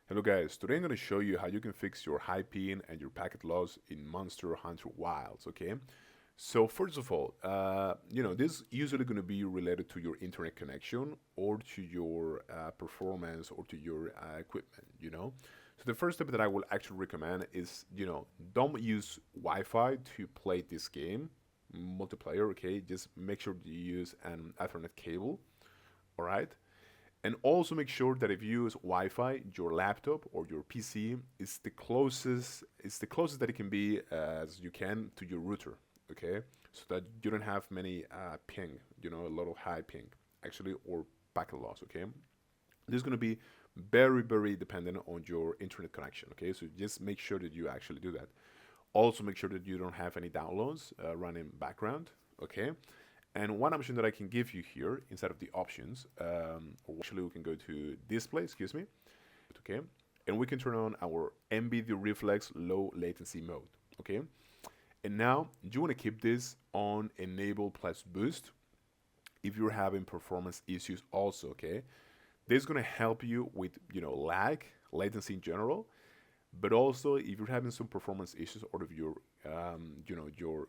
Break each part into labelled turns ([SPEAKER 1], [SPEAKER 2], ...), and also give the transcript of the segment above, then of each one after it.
[SPEAKER 1] Hello guys, today I'm going to show you how you can fix your high ping and your packet loss in Monster Hunter Wilds, okay? So first of all, this is usually going to be related to your internet connection or to your performance or to your equipment, So the first step that I will actually recommend is, don't use Wi-Fi to play this game, multiplayer, okay? Just make sure you use an Ethernet cable, all right? And also make sure that if you use Wi-Fi, your laptop or your PC is the closest that it can be as you can to your router, okay? So that you don't have many ping, a lot of high ping, actually, or packet loss, okay? This is going to be very, very dependent on your internet connection, okay? So just make sure that you actually do that. Also, make sure that you don't have any downloads running background, okay? And one option that I can give you here inside of the options, or actually we can go to display, excuse me, okay? And we can turn on our NVIDIA Reflex low latency mode, okay? And now you want to keep this on enable plus boost if you're having performance issues also, okay? This is going to help you with, lag, latency in general, but also if you're having some performance issues or if your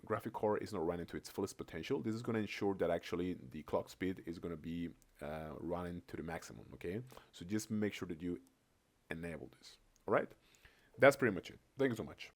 [SPEAKER 1] graphic card is not running to its fullest potential, this is going to ensure that actually the clock speed is going to be running to the maximum, okay? So just make sure that you enable this, all right? That's pretty much it. Thank you so much.